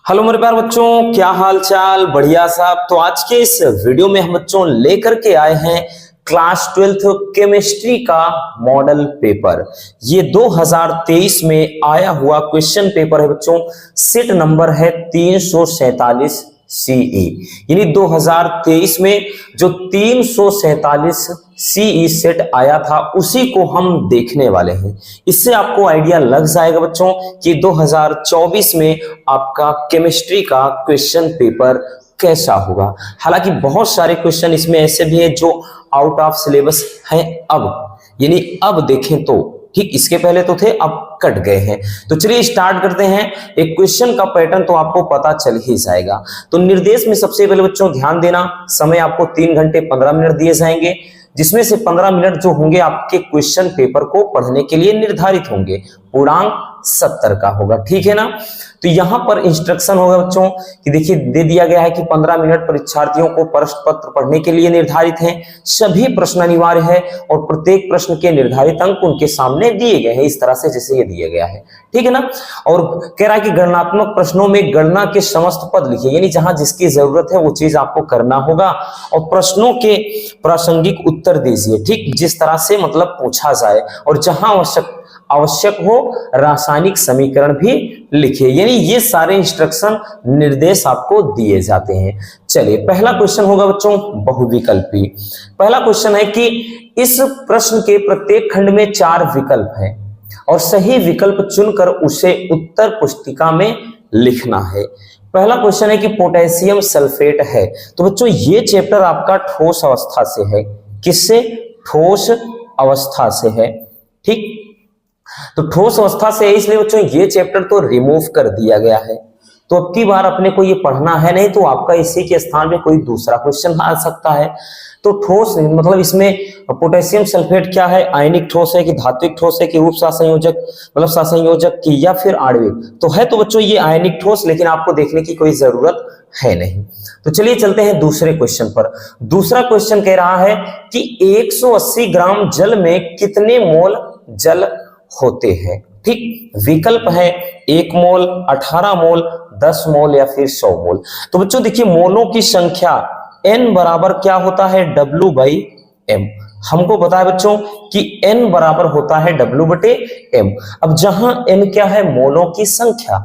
Hello मेरे प्यारे बच्चों, क्या हाल चाल? बढ़िया साहब। तो आज के इस वीडियो में हम बच्चों लेकर के आए हैं क्लास 12th केमिस्ट्री का मॉडल पेपर। ये 2023 में आया हुआ क्वेश्चन पेपर है बच्चों। सीट नंबर है 347 CE, यानी 2023 में जो 347 CE सेट आया था उसी को हम देखने वाले हैं। इससे आपको आइडिया लग जाएगा बच्चों कि 2024 में आपका केमिस्ट्री का क्वेश्चन पेपर कैसा होगा। हालांकि बहुत सारे क्वेश्चन इसमें ऐसे भी हैं जो आउट ऑफ सिलेबस हैं, अब यानी अब देखें तो ठीक, इसके पहले तो थे अब कट गए हैं। तो चलिए स्टार्ट करते हैं। एक क्वेश्चन का पैटर्न तो आपको पता चल ही जाएगा। तो निर्देश में सबसे पहले बच्चों ध्यान देना, समय आपको 3 घंटे 15 मिनट दिए जाएंगे, जिसमें से 15 मिनट जो होंगे आपके क्वेश्चन पेपर को पढ़ने के लिए निर्धारित होंगे। पूर्णांक 70 का होगा, ठीक है ना। तो यहां पर इंस्ट्रक्शन होगा बच्चों कि देखिए दे दिया गया है कि 15 मिनट परीक्षार्थियों को प्रश्न पत्र पढ़ने के लिए निर्धारित हैं। सभी प्रश्न अनिवार्य है और प्रत्येक प्रश्न के निर्धारित अंक उनके सामने दिए गए हैं, इस तरह से जैसे ये दिया गया है, ठीक है ना। और कह रहा है कि गणनात्मक प्रश्नों में गणना के समस्त पद लिखिए, यानी जहां जिसकी जरूरत है वो चीज आपको करना होगा और प्रश्नों के प्रासंगिक उत्तर दीजिए, ठीक, जिस तरह से मतलब पूछा जाए। और जहां आवश्यक हो रासायनिक समीकरण भी लिखिए, यानी ये सारे इंस्ट्रक्शन निर्देश आपको दिए जाते हैं। चलिए पहला क्वेश्चन होगा बच्चों बहुविकल्पी। पहला क्वेश्चन है कि इस प्रश्न के प्रत्येक खंड में 4 विकल्प हैं और सही विकल्प चुनकर उसे उत्तर पुस्तिका में लिखना है। पहला क्वेश्चन है कि पोटेशियम सल्फेट है। तो बच्चों ये चैप्टर आपका ठोस अवस्था से है। किससे? ठोस अवस्था से है, ठीक। तो ठोस अवस्था से है, इसलिए बच्चों ये चैप्टर तो रिमूव कर दिया गया है। तो अब की बार अपने को ये पढ़ना है नहीं, तो आपका इसी के स्थान में कोई दूसरा क्वेश्चन आ सकता है। तो ठोस मतलब इसमें पोटेशियम सल्फेट क्या है? आयनिक ठोस है कि धात्विक ठोस है कि रूप सहसंयोजक मतलब सहसंयोजक की या फिर आणविक? तो है तो बच्चों ये आयनिक ठोस, लेकिन आपको देखने की कोई जरूरत है नहीं। तो चलिए चलते हैं दूसरे क्वेश्चन पर। दूसरा क्वेश्चन कह रहा है कि 180 ग्राम जल में कितने मोल जल होते हैं, ठीक। विकल्प है 1 मोल, 18 मोल, 10 मोल या फिर 100 मोल। तो बच्चों देखिए मोलों की संख्या n बराबर क्या होता है? W/m। हमको पता है बच्चों कि n बराबर होता है W/m। अब जहां m क्या है? मोलों की संख्या।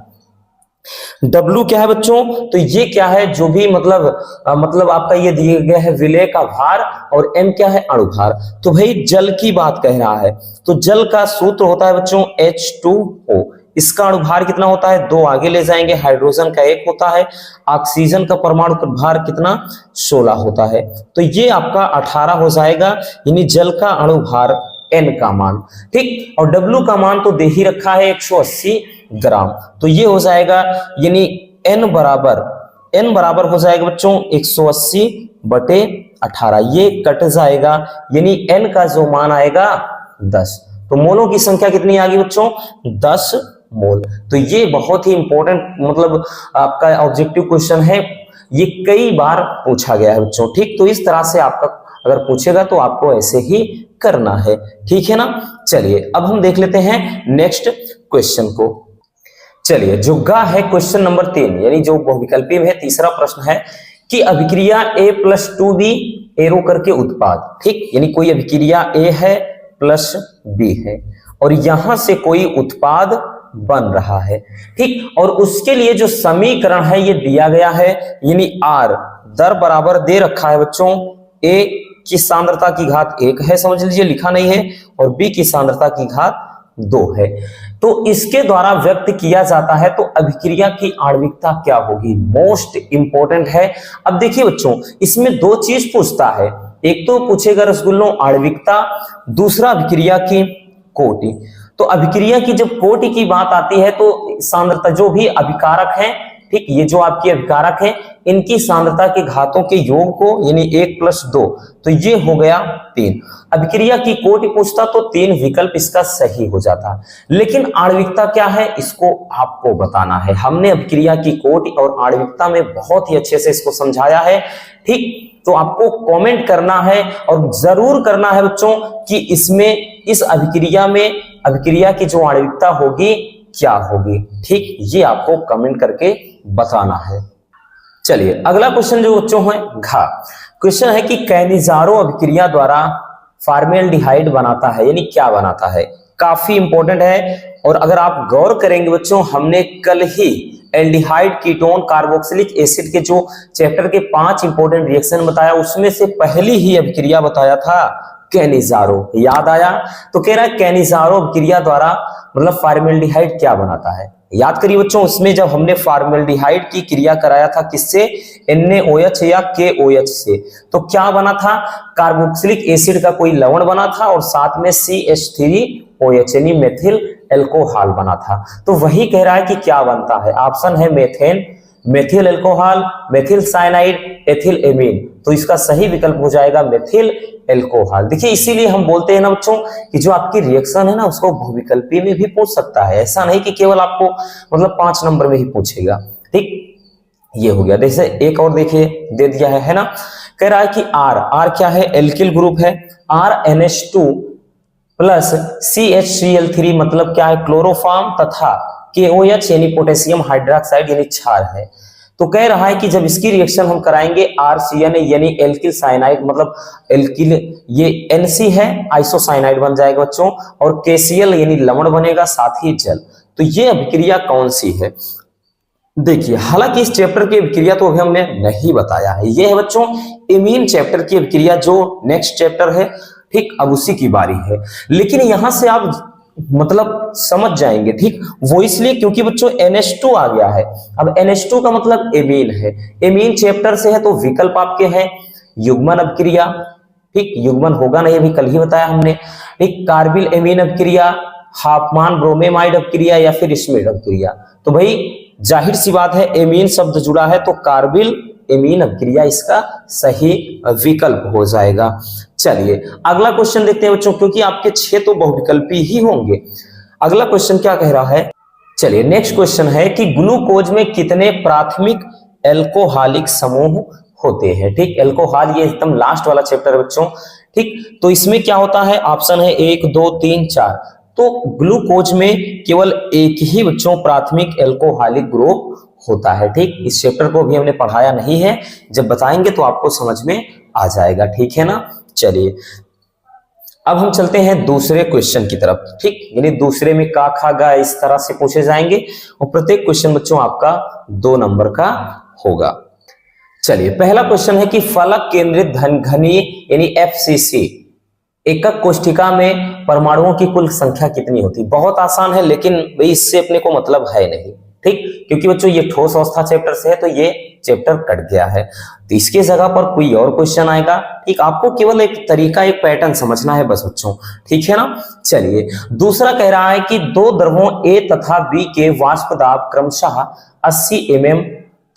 W क्या है बच्चों? तो ये क्या है? जो भी मतलब आपका ये दिया गया है विलेय का भार, और m क्या है? अणुभार। तो भाई जल की बात कह रहा है, तो जल का सूत्र होता है बच्चों H2O। इसका अणुभार कितना होता है? 2 आगे ले जाएंगे, हाइड्रोजन का 1 होता है, ऑक्सीजन का परमाणु भार कितना? 16 होता है। तो ये आपका 18 हो जाएगा, यानी जल का अणुभार n का मान, ठीक। और W का मान तो दे ही रखा है 180 ग्राम। तो ये हो जाएगा यानी n बराबर हो जाएगा बच्चों 180/18। ये कट जाएगा, यानी n का जो मान आएगा 10। तो मोलों की संख्या कितनी आ गई बच्चों? 10 मोल। तो ये बहुत ही इंपॉर्टेंट मतलब आपका ऑब्जेक्टिव क्वेश्चन है, ये कई बार पूछा गया है बच्चों, ठीक। तो इस तरह से आपका अगर पूछेगा तो आपको ऐसे ही करना है, ठीक है ना। चलिए अब हम देख लेते हैं नेक्स्ट क्वेश्चन को। चलिए जो गा है क्वेश्चन नंबर 3, यानी जो बहुविकल्पी में है, तीसरा प्रश्न है कि अभिक्रिया A+2B एरो करके उत्पाद, ठीक, यानी कोई अभिक्रिया A है प्लस B है और यहां से कोई उत्पाद बन रहा है, ठीक। और उसके लिए जो समीकरण है ये दिया गया है, यानी R दर बराबर दे रखा है बच्चों A की सांद्रता की घात 1 है, समझ लीजिए लिखा नहीं है, और B की सांद्रता की घात 2 है। तो इसके द्वारा व्यक्त किया जाता है। तो अभिक्रिया की आणविकता क्या होगी? मोस्ट इंपॉर्टेंट है। अब देखिए बच्चों इसमें 2 चीज पूछता है, एक तो पूछेगा रसगुल्लों आणविकता, दूसरा अभिक्रिया की कोटि। तो अभिक्रिया की जब कोटि की बात आती है तो सांद्रता जो भी अभिकारक है, ठीक, ये जो आपकी अभिकारक है इनकी सांद्रता के घातों के योग को, यानी 1+2, तो ये हो गया 3। अभिक्रिया की कोटि पूछता तो 3 विकल्प इसका सही हो जाता, लेकिन आणविकता क्या है इसको आपको बताना है। हमने अभिक्रिया की कोटि और आणविकता में बहुत ही अच्छे से इसको समझाया है, ठीक। तो आपको कमेंट करना है और जरूर करना है बच्चों कि इसमें इस अभिक्रिया में अभिक्रिया की जो आणविकता होगी क्या होगी, ठीक, ये आपको कमेंट करके बताना है। चलिए अगला क्वेश्चन जो बच्चों है घ क्वेश्चन है कि कैनिजारो अभिक्रिया द्वारा फॉर्मेल्डिहाइड बनाता है, यानी क्या बनाता है। काफी इंपॉर्टेंट है और अगर आप गौर करेंगे बच्चों, हमने कल ही एल्डिहाइड, कीटोन, कार्बोक्सिलिक एसिड के जो चैप्टर के 5 इंपॉर्टेंट रिएक्शन बताया, उसमें से पहली ही अभिक्रिया बताया था कैनिजारो, याद आया। तो कह रहा है कैनिजारो अभिक्रिया द्वारा मतलब फॉर्मेल्डिहाइड क्या बनाता है। याद करिए बच्चों, उसमें जब हमने फॉर्मेल्डिहाइड की क्रिया कराया था किससे, NaOH या KOH से, तो क्या बना था, कार्बोक्सिलिक एसिड का कोई लवण बना था और साथ में CH3OH यानी मेथिल एल्कोहल बना था। तो वही कह रहा है कि क्या बनता है। ऑप्शन है methane, methyl alcohol, methyl cyanide, ethyl amine. तो इसका सही विकल्प हो जाएगा मेथिल एल्कोहल। देखिए इसीलिए हम बोलते हैं ना बच्चों कि जो आपकी रिएक्शन है ना उसको बहुविकल्पी में भी पूछ सकता है, ऐसा नहीं कि केवल आपको मतलब 5 नंबर में ही पूछेगा। ठीक, ये हो गया। जैसे एक और देखिए दे दिया है ना, कह रहा है कि R क्या है, एल्किल ग्रुप है, RNH2 प्लस CH3L3 मतलब क्या है, क्लोरोफॉर्म, तथा KOH यानी पोटेशियम हाइड्रोक्साइड यानी क्षार है। तो कह रहा है कि जब इसकी रिएक्शन हम कराएंगे RCN यानी एल्किल साइनाइड मतलब एल्किल, ये NC है, आइसोसाइनाइड बन जाएगा बच्चों, और KCl यानी लवण बनेगा, साथ ही जल। तो ये अभिक्रिया कौन सी है। देखिए हालांकि इस चैप्टर की अभिक्रिया तो अभी हमने नहीं बताया है, ये है बच्चों एमीन चैप्टर की अभिक्रिया जो नेक्स्ट चैप्टर है। ठीक, अब उसी की बारी है, लेकिन यहां से आप मतलब समझ जाएंगे। ठीक, वो इसलिए क्योंकि बच्चों NH2 आ गया है। अब NH2 का मतलब एमीन है, एमीन चैप्टर से है, तो विकल्प आपके हैं युग्मन अभिक्रिया। ठीक, युग्मन होगा नहीं, अभी कल ही बताया हमने। ठीक, कार्बिल एमीन अभिक्रिया, हाफमान ब्रोमेमाइड अभिक्रिया, या फिर स्मिड अभिक्रिया। तो भाई जाहिर सी बात है एमीन शब्द जुड़ा है तो कार्बिल एमीन अभिक्रिया इसका सही विकल्प हो जाएगा। चलिए अगला क्वेश्चन देखते हैं बच्चों, क्योंकि आपके 6 तो बहुविकल्पी ही होंगे। अगला क्वेश्चन क्या कह रहा है, चलिए नेक्स्ट क्वेश्चन है कि ग्लूकोज में कितने प्राथमिक एल्कोहलिक समूह होते हैं। ठीक, एल्कोहल ये एकदम लास्ट वाला चैप्टर है बच्चों। ठीक, तो इसमें क्या होता है, ऑप्शन है 1 2 3 4। तो ग्लूकोज में केवल एक ही बच्चों प्राथमिक एल्कोहलिक ग्रुप होता है। ठीक, इस चैप्टर को भी हमने पढ़ाया नहीं है, जब बताएंगे तो आपको समझ में आ जाएगा। ठीक है ना। चलिए अब हम चलते हैं दूसरे क्वेश्चन की तरफ। ठीक, यानी दूसरे में का खा गा इस तरह से पूछे जाएंगे और प्रत्येक क्वेश्चन बच्चों आपका 2 नंबर का होगा। चलिए पहला क्वेश्चन है कि फलक केंद्रित घनीय यानी FCC एकक कोष्ठिका में परमाणुओं की कुल संख्या कितनी होती। बहुत आसान है, लेकिन भाई इससे अपने को मतलब है नहीं। ठीक, क्योंकि बच्चों ये ठोस अवस्था चैप्टर से है तो ये चैप्टर कट गया है, तो इसके जगह पर कोई और क्वेश्चन आएगा। ठीक, आपको केवल एक तरीका, एक पैटर्न समझना है बस बच्चों। ठीक है ना। चलिए दूसरा कह रहा है कि 2 द्रवों A तथा B के वाष्प दाब क्रमशः 80 mm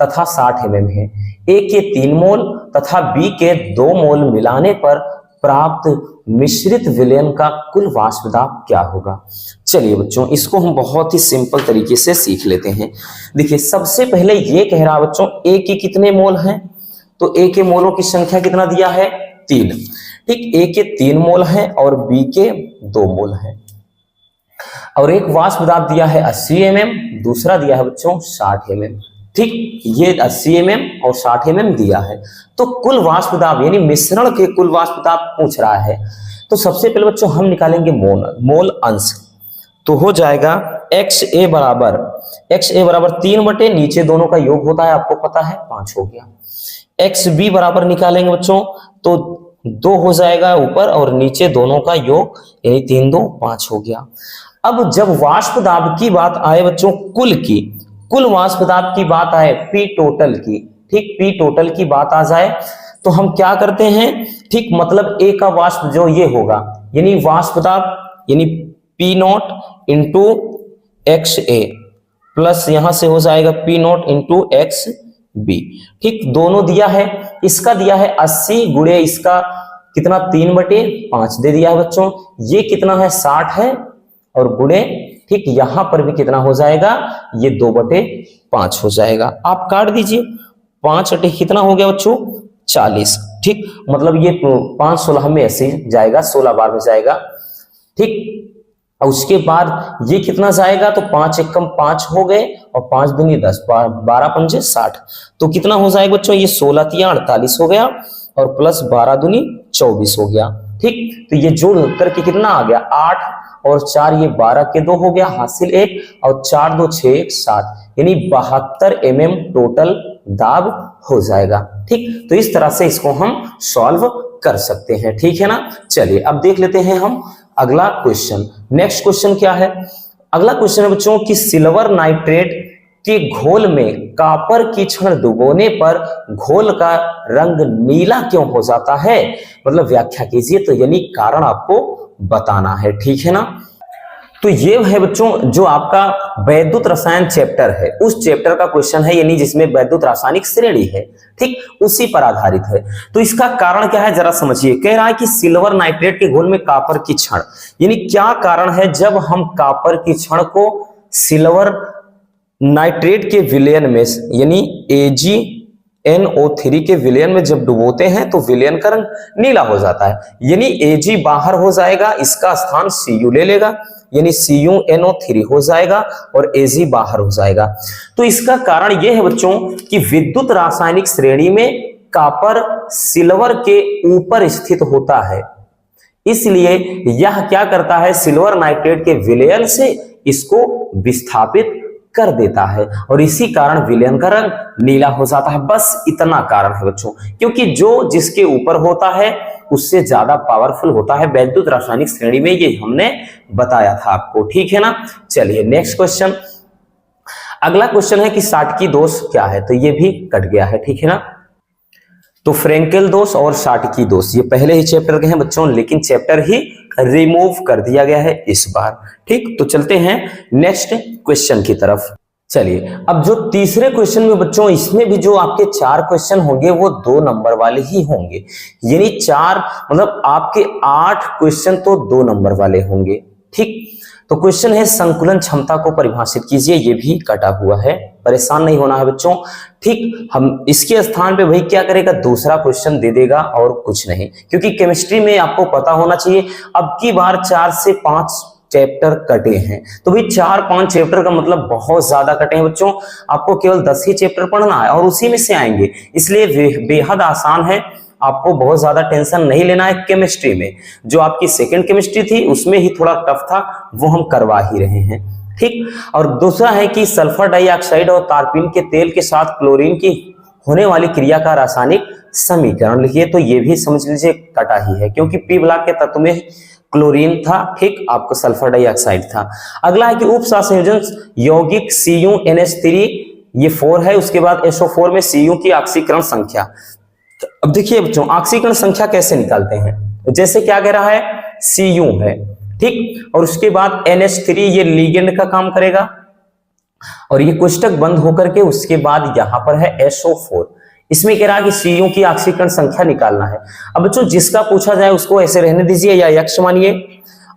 तथा 60 mm है। A के 3 मोल तथा B के 2 मोल मिलाने पर प्राप्त मिश्रित विलयन का कुल वाष्प दाब क्या होगा। चलिए बच्चों इसको हम बहुत ही सिंपल तरीके से सीख लेते हैं। देखिए सबसे पहले ये कह रहा है बच्चों A के कितने मोल हैं, तो A के मोलों की संख्या कितना दिया है, 3। ठीक, A के 3 मोल हैं और B के 2 मोल हैं, और एक वाष्प दाब दिया है 80 mm, दूसरा दिया है बच्चों 60 mm। ठीक, ये 80 mm और 60 mm दिया है, तो कुल वाष्प दाब यानी मिश्रण के कुल वाष्प दाब पूछ रहा है। तो सबसे पहले बच्चों हम निकालेंगे मोल अंश, तो हो जाएगा XA बराबर 3 बटे नीचे दोनों का योग होता है, आपको पता है 5 हो गया। XB बराबर निकालेंगे बच्चों तो 2 हो जाएगा ऊपर और नीचे दोनों का योग यानी 3 2 5 हो गया। अब जब वाष्प दाब की बात आए बच्चों कुल वाष्प दाब की बात आए P टोटल की, ठीक, P टोटल की बात आ जाए तो हम क्या करते हैं। ठीक, मतलब A का वाष्प जो ये होगा यानी वाष्प दाब यानी P0 इंटू XA प्लस यहां से हो जाएगा P0 इंटू XB। ठीक, दोनों दिया है, इसका दिया है 80 गुणे इसका कितना 3/5 दे दिया है बच्चों, ये कितना है 60 है और गुणे ठीक यहां पर भी कितना हो जाएगा ये 2/5 हो जाएगा। आप काट दीजिए, 5 अटे कितना हो गया बच्चों 40। ठीक, मतलब ये 5 16 में ऐसे जाएगा, 16 बार में जाएगा। ठीक, और उसके बाद ये कितना जाएगा, तो 5 एकम 5 हो गए और 5 दूनी 10, 12 पंजे 60, तो कितना हो जाएगा बच्चों, ये 16 तिया 48 हो गया और प्लस 12 दूनी 24 हो गया। ठीक, तो ये जोड़ करके कितना आ गया, 8 और 4 ये 12 के 2 हो गया, हासिल 1 और 4 2 6 1 7, यानी 72 mm टोटल दाब हो जाएगा। ठीक, तो इस तरह से इसको हम सॉल्व कर सकते हैं। ठीक है ना, चलिए अब देख लेते हैं हम अगला क्वेश्चन। नेक्स्ट क्वेश्चन क्या है, अगला क्वेश्चन है बच्चों कि सिल्वर नाइट्रेट के घोल में कॉपर की छड़ डुबोने पर घोल का रंग नीला क्यों हो जाता है, मतलब व्याख्या कीजिए, तो यानी कारण आपको बताना है। ठीक है ना, तो ये है बच्चों जो आपका वैद्युत रसायन चैप्टर है, उस चैप्टर का क्वेश्चन है, यानी जिसमें वैद्युत रासायनिक श्रेणी है, ठीक, उसी पर आधारित है। तो इसका कारण क्या है जरा समझिए, कह रहा है कि सिल्वर नाइट्रेट के घोल में कॉपर की छड़, यानी क्या कारण है जब हम कॉपर की छड़ को सिल्वर नाइट्रेट के विलयन में यानी AgNO3 के विलयन में जब डुबोते हैं तो विलयन का रंग नीला हो जाता है, यानी Ag बाहर हो जाएगा, इसका स्थान Cu ले लेगा, यानी CuNO3 हो जाएगा और Ag बाहर हो जाएगा। तो इसका कारण यह है बच्चों कि विद्युत रासायनिक श्रेणी में कॉपर सिल्वर के ऊपर स्थित होता है, इसलिए यह क्या करता है, सिल्वर नाइट्रेट के विलयन से इसको विस्थापित कर देता है और इसी कारण विलयन का रंग नीला हो जाता है। बस इतना कारण है बच्चों, क्योंकि जो जिसके ऊपर होता है उससे ज्यादा पावरफुल होता है वैद्युत रासायनिक श्रेणी में, ये हमने बताया था आपको। ठीक है ना, चलिए नेक्स्ट क्वेश्चन। अगला क्वेश्चन है कि साटकी दोष क्या है, तो ये भी कट गया है। ठीक है ना, तो फ्रेंकेल दोष और साटकी दोष ये पहले ही चैप्टर के हैं बच्चों, लेकिन चैप्टर ही रिमूव कर दिया गया है इस बार। ठीक, तो चलते हैं नेक्स्ट क्वेश्चन की तरफ। चलिए अब जो तीसरे क्वेश्चन में बच्चों, इसमें भी जो आपके 4 क्वेश्चन होंगे वो 2 नंबर वाले ही होंगे, यानी 4 मतलब आपके 8 क्वेश्चन तो 2 नंबर वाले होंगे। ठीक, तो क्वेश्चन है संकुलन क्षमता को परिभाषित कीजिए, ये भी कटा हुआ है, परेशान नहीं होना है बच्चों। ठीक, हम इसके स्थान पे भाई क्या करेगा, दूसरा क्वेश्चन दे देगा और कुछ नहीं, क्योंकि केमिस्ट्री में आपको पता होना चाहिए अब की बार 4 से 5 चैप्टर कटे हैं, तो भाई 4-5 चैप्टर का मतलब बहुत ज्यादा कटे हैं बच्चों। आपको केवल 10 ही चैप्टर पढ़ना है और उसी में से आएंगे, इसलिए बेहद आसान है, आपको बहुत ज्यादा टेंशन नहीं लेना है। केमिस्ट्री में जो आपकी सेकंड केमिस्ट्री थी उसमें ही थोड़ा टफ था, वो हम करवा ही रहे हैं। ठीक, और दूसरा है कि सल्फर डाइऑक्साइड और तारपीन के तेल के साथ क्लोरीन की होने वाली क्रिया का रासायनिक समीकरण लिखिए, तो ये भी समझ लीजिए कटा ही है, क्योंकि पी ब्लॉक के तत्व में क्लोरीन था, ठीक, आपको सल्फर डाइऑक्साइड था। अगला है कि उप संयोजन यौगिक CuNH3 ये 4 है, उसके बाद SO4 में Cu की ऑक्सीकरण संख्या। तो अब देखिए बच्चों ऑक्सीकरण संख्या कैसे निकालते हैं, जैसे क्या कह रहा है, Cu है, ठीक, और उसके बाद NH3 ये लिगेंड का काम करेगा और ये कोष्टक बंद होकर के उसके बाद यहां पर है SO4, इसमें कह रहा है कि Cu की ऑक्सीकरण संख्या निकालना है। अब बच्चों जिसका पूछा जाए उसको ऐसे रहने दीजिए या X मानिए,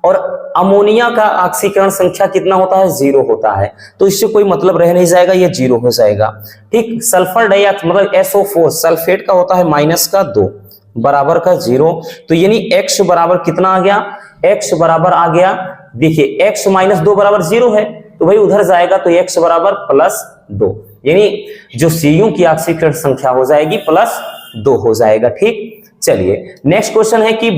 और अमोनिया का ऑक्सीकरण संख्या कितना होता है, 0 होता है, तो इससे कोई मतलब रह नहीं जाएगा, ये 0 हो जाएगा। ठीक, सल्फर डाइऑक्साइड मतलब SO4 सल्फेट का होता है -2 बराबर का 0, तो यानी X बराबर कितना आ गया, X बराबर आ गया, देखिए X -2 बराबर 0 है, तो भाई उधर जाएगा तो X बराबर +2, यानी जो Cu की ऑक्सीकरण संख्या हो जाएगी +2 हो जाएगा। ठीक, चलिए नेक्स्ट क्वेश्चन है कि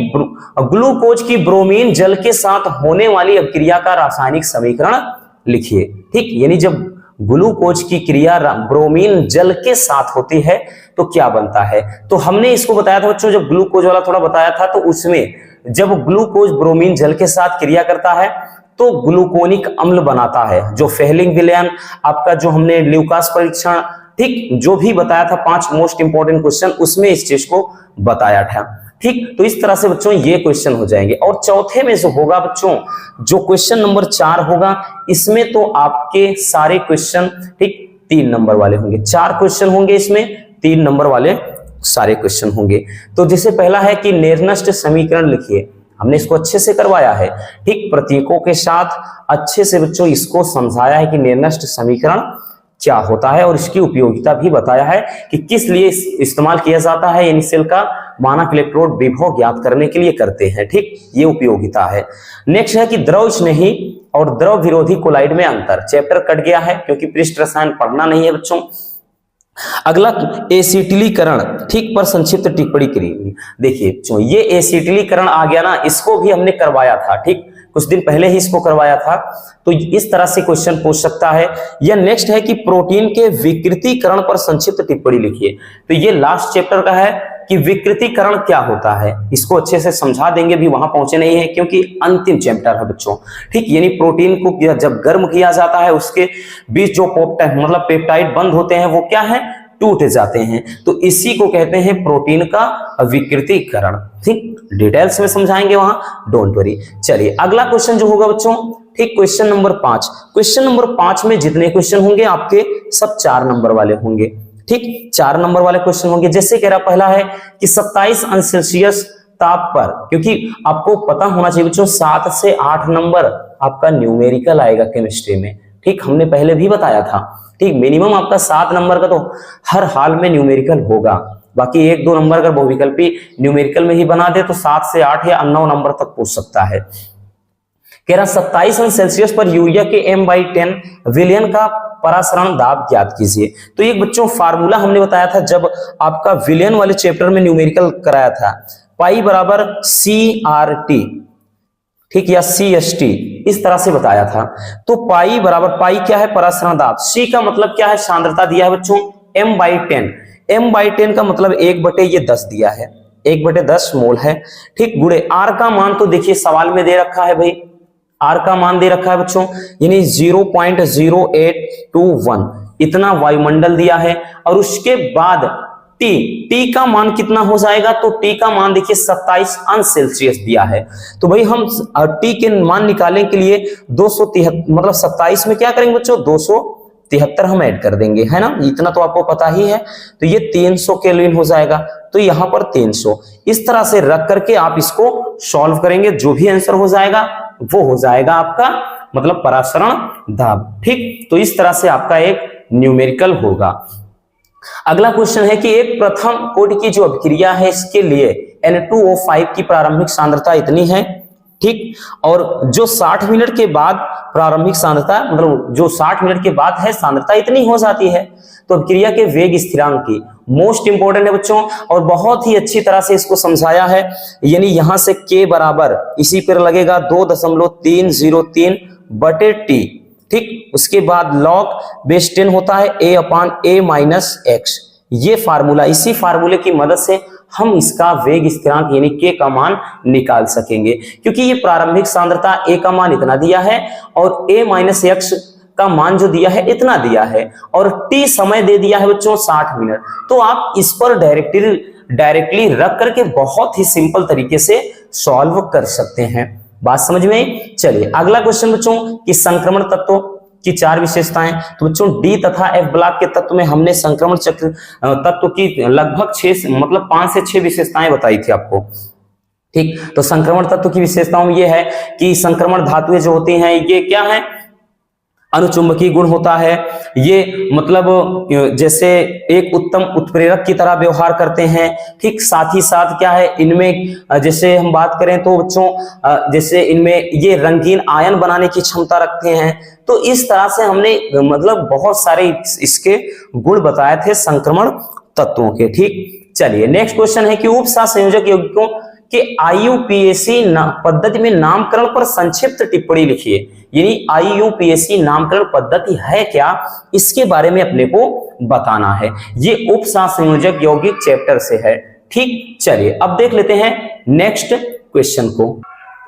ग्लूकोज की ब्रोमीन जल के साथ होने वाली अभिक्रिया का रासायनिक समीकरण लिखिए। ठीक, यानी जब ग्लूकोज की क्रिया ब्रोमीन जल के साथ होती है तो क्या बनता है, तो हमने इसको बताया था बच्चों, जब ग्लूकोज वाला थोड़ा बताया था, तो उसमें जब ग्लूकोज ब्रोमीन जल के साथ क्रिया करता है तो ग्लूकोनिक अम्ल बनाता है, जो फेहलिंग विलयन आपका जो हमने ल्यूकास परीक्षण, ठीक, जो भी बताया था 5 मोस्ट इंपोर्टेंट क्वेश्चन, उसमें इस चीज को बताया था। ठीक, तो इस तरह से बच्चों ये क्वेश्चन हो जाएंगे। और चौथे में जो होगा बच्चों, जो क्वेश्चन नंबर 4 होगा, इसमें तो आपके सारे क्वेश्चन ठीक 3 नंबर वाले होंगे, 4 क्वेश्चन होंगे इसमें, 3 नंबर वाले सारे क्वेश्चन होंगे। तो जैसे पहला है कि निर्नष्ट समीकरण लिखिए, हमने इसको अच्छे से करवाया है, ठीक, प्रतीकों के साथ अच्छे से बच्चों इसको समझाया है कि निर्नष्ट समीकरण क्या होता है और इसकी उपयोगिता भी बताया है कि किस लिए इस्तेमाल किया जाता है, यानी सेल का मानक इलेक्ट्रोड विभव ज्ञात करने के लिए करते हैं। ठीक, ये उपयोगिता है। नेक्स्ट है कि द्रव स्नेही और द्रव विरोधी कोलाइड में अंतर। चैप्टर कट गया है क्योंकि पृष्ठ रसायन पढ़ना नहीं है बच्चों। अगला एसिटिलीकरण, ठीक, पर संक्षिप्त टिप्पणी करिए। देखिए ये एसिटिलीकरण आ गया ना, इसको भी हमने करवाया था। ठीक, कुछ दिन पहले ही इसको करवाया था, तो इस तरह से क्वेश्चन पूछ सकता है। या नेक्स्ट है कि प्रोटीन के विकृतीकरण पर संक्षिप्त टिप्पणी लिखिए। तो ये लास्ट चैप्टर का है कि विकृतीकरण क्या होता है, इसको अच्छे से समझा देंगे, भी वहां पहुंचे नहीं है क्योंकि अंतिम चैप्टर है बच्चों। ठीक, यानी प्रोटीन को जब गर्म किया जाता है उसके बीच जो मतलब पेप्टाइड बंद होते हैं वो क्या है, टूट जाते हैं। तो इसी को कहते हैं प्रोटीन का विकृतीकरण। ठीक, डिटेल्स में समझाएंगे वहां, डोंट वरी। चलिए अगला क्वेश्चन जो होगा बच्चों, ठीक, क्वेश्चन नंबर 5। क्वेश्चन नंबर 5 में जितने क्वेश्चन होंगे आपके सब 4 नंबर वाले होंगे। ठीक, 4 नंबर वाले क्वेश्चन होंगे। जैसे कह रहा पहला है कि 27 अंश सेल्सियस ताप पर, क्योंकि आपको पता होना चाहिए बच्चों 7 से 8 नंबर आपका न्यूमेरिकल आएगा केमिस्ट्री में। ठीक, हमने पहले भी बताया था। ठीक, मिनिमम आपका 7 नंबर का तो हर हाल में न्यूमेरिकल होगा, बाकी 1-2 नंबर अगर बहुविकल्पी न्यूमेरिकल में ही बना दे तो 7 से 8 या 9 नंबर तक पूछ सकता है। कह रहा 27 अंश सेल्सियस पर यूरिया के m/10 विलयन का परासरण दाब ज्ञात कीजिए। तो एक बच्चों फार्मूला हमने बताया था जब आपका विलयन वाले चैप्टर में न्यूमेरिकल कराया था, पाई बराबर CRT, ठीक, या CST, इस तरह से बताया था। तो पाई बराबर, पाई क्या है, परासरण दाब, C का मतलब क्या है, सांद्रता दिया है बच्चों, m/10, m/10 का मतलब 1/10 दिया है, 1/10 मोल है। ठीक, गुणे R का मान तो देखिए सवाल में दे रखा है भाई, R का मान दे रखा है बच्चों, यानी 0.0821 इतना वायुमंडल दिया है। और उसके बाद T का मान कितना हो जाएगा, तो T का मान देखिए 27 अंश सेल्सियस दिया है। तो भाई हम T के मान निकालने के लिए 273 मतलब 27 में क्या करेंगे बच्चों, 273 हम ऐड कर देंगे, है ना, इतना तो आपको पता ही है। तो ये 300 केल्विन हो जाएगा, तो यहां पर 300 इस तरह से रख करके आप इसको सॉल्व करेंगे, जो भी आंसर हो जाएगा वो हो जाएगा आपका मतलब परासरण दाब। ठीक, तो इस तरह से आपका एक न्यूमेरिकल होगा। अगला क्वेश्चन है कि एक प्रथम कोटि की जो अभिक्रिया है इसके लिए N2O5 की प्रारंभिक सांद्रता इतनी है। ठीक, और जो 60 मिनट के बाद प्रारंभिक सांद्रता मतलब जो 60 मिनट के बाद है सांद्रता इतनी हो जाती है। तो अभिक्रिया के वेग स्थिरांक की मोस्ट इंपोर्टेंट है बच्चों, और बहुत ही अच्छी तरह से इसको समझाया है। यानी यहां से K बराबर इसी पर लगेगा 2.303/T। ठीक, उसके बाद log बेस 10 होता है A/A-x। ये फार्मूला, इसी फार्मूले की मदद से हम इसका वेग स्थिरांक यानी K का मान निकाल सकेंगे, क्योंकि ये प्रारंभिक सांद्रता A का मान इतना दिया है और A-x का मान जो दिया है इतना दिया है, और T समय दे दिया है बच्चों 60 मिनट। तो आप इस पर डायरेक्टली रख करके बहुत ही सिंपल तरीके से सॉल्व कर सकते हैं। बात समझ में? चलिए अगला क्वेश्चन बच्चों कि संक्रमण तत्वों की 4 विशेषताएं। तो बच्चों डी तथा एफ ब्लॉक के तत्व में हमने संक्रमण चक्र तत्व की लगभग 5 से 6 विशेषताएं बताई थी आपको। ठीक, तो संक्रमण तत्व की विशेषताओं में ये है कि संक्रमण धातुएं जो होती हैं ये क्या है, अनुचुंबकीय गुण होता है। ये मतलब जैसे एक उत्तम उत्प्रेरक की तरह व्यवहार करते हैं। ठीक, साथ ही साथ क्या है इनमें, जैसे हम बात करें तो बच्चों जैसे इनमें ये रंगीन आयन बनाने की क्षमता रखते हैं। तो इस तरह से हमने मतलब बहुत सारे इसके गुण बताए थे संक्रमण तत्वों के। ठीक, चलिए नेक्स्ट क्वेश्चन है कि उप सहसंयोजक यौगिकों के IUPAC पद्धति में नामकरण पर संक्षिप्त टिप्पणी लिखिए। यानी IUPAC नामकरण पद्धति है क्या, इसके बारे में अपने को बताना है। ये उप सहसंयोजक यौगिक चैप्टर से है। ठीक, चलिए अब देख लेते हैं नेक्स्ट क्वेश्चन को।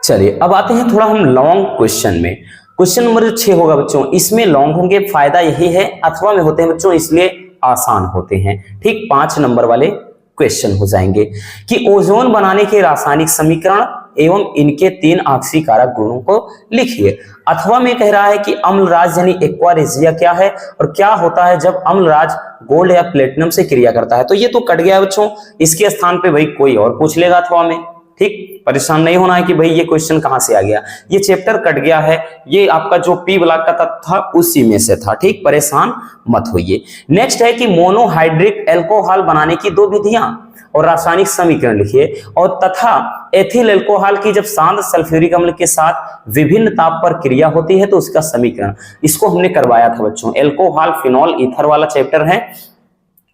चलिए अब आते हैं थोड़ा हम लॉन्ग क्वेश्चन में। क्वेश्चन नंबर 6 होगा बच्चों, इसमें लॉन्ग होंगे, फायदा यही है अथवा में होते हैं बच्चों, इसलिए आसान होते हैं। ठीक, 5 नंबर वाले क्वेश्चन हो जाएंगे कि ओजोन बनाने के रासायनिक समीकरण एवं इनके 3 ऑक्सीकारक गुणों को लिखिए। अथवा में कह रहा है कि अम्लराज यानी एक्वा रेजिया क्या है और क्या होता है जब अम्लराज गोल्ड या प्लेटिनम से क्रिया करता है। तो ये तो कट गया बच्चों, इसके स्थान पे भाई कोई और पूछ लेगा अथवा में। ठीक, परेशान नहीं होना है कि भाई ये क्वेश्चन कहां से आ गया, ये चैप्टर कट गया है, ये आपका जो पी ब्लॉक का था उसी में से था। ठीक, परेशान मत होइए। नेक्स्ट है कि मोनोहाइड्रिक एल्कोहल बनाने की दो विधियां और रासायनिक समीकरण लिखिए, और तथा एथिल एल्कोहल की जब शांत सल्फ्यूरिक अम्ल के साथ विभिन्न ताप पर क्रिया होती है तो उसका समीकरण। इसको हमने करवाया था बच्चों, एल्कोहल फिनॉल ईथर वाला चैप्टर है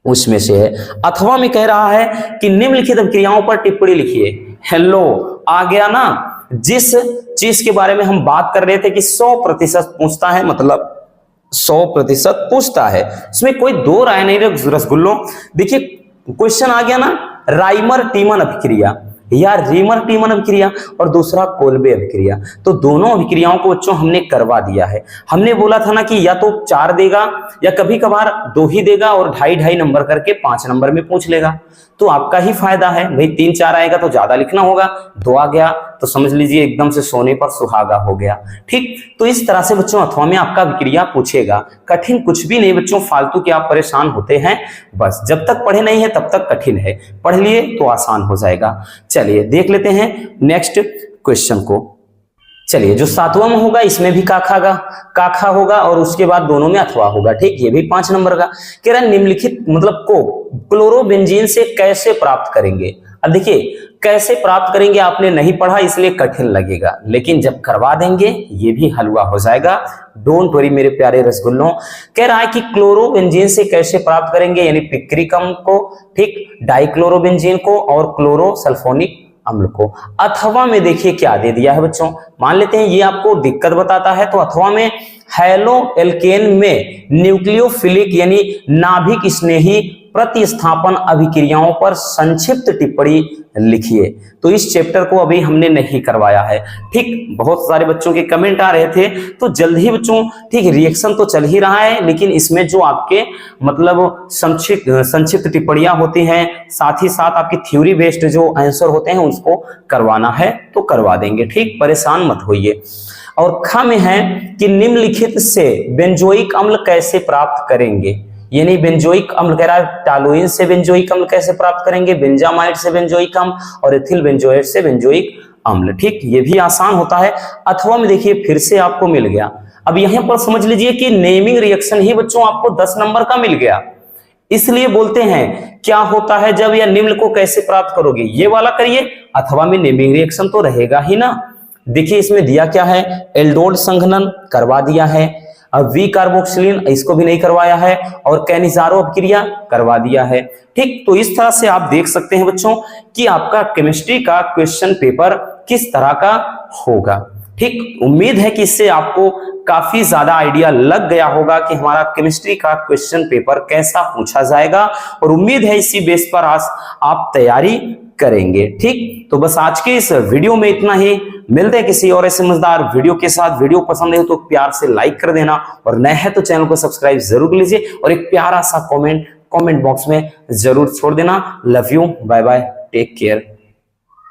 उसमें से है। अथवा में कह रहा है कि निम्नलिखित क्रियाओं पर टिप्पणी लिखिए। हेलो, आ गया ना, जिस चीज के बारे में हम बात कर रहे थे कि 100% पूछता है, मतलब 100% पूछता है, इसमें कोई दो राय नहीं रसगुल्लों। देखिए क्वेश्चन आ गया ना, राइमर टीमन अभिक्रिया या रीमर टीमन अभिक्रिया और दूसरा कोल्बे अभिक्रिया, तो दोनों अभिक्रियाओं को बच्चों हमने करवा दिया है। हमने बोला था ना कि या तो 4 देगा या कभी कभार 2 ही देगा और 2.5 नंबर करके 5 नंबर में पूछ लेगा, तो आपका ही फायदा है भाई। 3-4 आएगा तो ज्यादा लिखना होगा, 2 आ गया तो समझ लीजिए एकदम से सोने पर सुहागा हो गया। ठीक, तो इस तरह से बच्चों अथवा में आपका विक्रिया पूछेगा। कठिन कुछ भी नहीं बच्चों, फालतू के आप परेशान होते हैं, बस जब तक पढ़े नहीं है तब तक कठिन है, पढ़ लिए तो आसान हो जाएगा। चलिए देख लेते हैं नेक्स्ट क्वेश्चन को। चलिए, जो 7वां में होगा इसमें भी काखा होगा और उसके बाद दोनों में अथवा होगा। ठीक, ये भी 5 नंबर का। कह रहा है निम्नलिखित मतलब को क्लोरोबेंजीन से कैसे प्राप्त करेंगे। अब देखिए कैसे प्राप्त करेंगे आपने नहीं पढ़ा इसलिए कठिन लगेगा, लेकिन जब करवा देंगे ये भी हलवा हो जाएगा। डोंट वरी मेरे प्यारे रसगुल्लों। कह रहा है कि क्लोरोबेंजीन से कैसे प्राप्त करेंगे, यानी पिक्रिक अम्ल को, ठीक, डाइक्लोरोबेंजीन को और क्लोरोसल्फोनिक अम्ल को। अथवा में देखिए क्या दे दिया है बच्चों, मान लेते हैं ये आपको दिक्कत बताता है, तो अथवा में हेलो एल्केन में न्यूक्लियोफिलिक यानी नाभिक स्नेही प्रतिस्थापन अभिक्रियाओं पर संक्षिप्त टिप्पणी लिखिए। तो इस चैप्टर को अभी हमने नहीं करवाया है। ठीक, बहुत सारे बच्चों के कमेंट आ रहे थे, तो जल्द ही बच्चों ठीक रिएक्शन तो चल ही रहा है, लेकिन इसमें जो आपके मतलब संक्षिप्त टिप्पणियां होती हैं, साथ ही साथ आपकी थ्योरी बेस्ड जो आंसर होते हैं उसको करवाना है तो करवा देंगे। ठीक, परेशान मत होइए। और ख में है कि निम्नलिखित से बेंजोइक अम्ल कैसे प्राप्त करेंगे, यानी बेंजोइक अम्ल कह रहा है टालुइन से बेंजोइक अम्ल कैसे प्राप्त करेंगे, बेंजामाइड से बेंजोइक अम्ल और एथिल बेंजोएट से बेंजोइक अम्ल। ठीक, ये भी आसान होता है। अथवा में देखिए फिर से आपको मिल गया। अब यहां पर समझ लीजिए कि नेमिंग रिएक्शन ही बच्चों आपको 10 नंबर का मिल गया, इसलिए बोलते हैं क्या होता है जब या निम्न को कैसे प्राप्त करोगे, ये वाला करिए, अथवा में नेमिंग रिएक्शन तो रहेगा ही ना। देखिए इसमें दिया क्या है, एल्डोल संघनन करवा दिया है, अब वी कार्बोक्सिलिन इसको भी नहीं करवाया है, और कैनिजारो अपक्रिया करवा दिया है। ठीक, तो इस तरह से आप देख सकते हैं बच्चों कि आपका केमिस्ट्री का क्वेश्चन पेपर किस तरह का होगा। ठीक, उम्मीद है कि इससे आपको काफी ज्यादा आइडिया लग गया होगा कि हमारा केमिस्ट्री का क्वेश्चन पेपर कैसा पूछा जाएगा, और उम्मीद है इसी बेस पर आज आप तैयारी करेंगे। ठीक, तो बस आज के इस वीडियो में इतना ही, मिलते हैं किसी और ऐसे मजेदार वीडियो के साथ। वीडियो पसंद है तो प्यार से लाइक कर देना, और नए है तो चैनल को सब्सक्राइब जरूर कीजिए, और एक प्यारा सा कमेंट बॉक्स में जरूर छोड़ देना। Love you, bye bye, take care.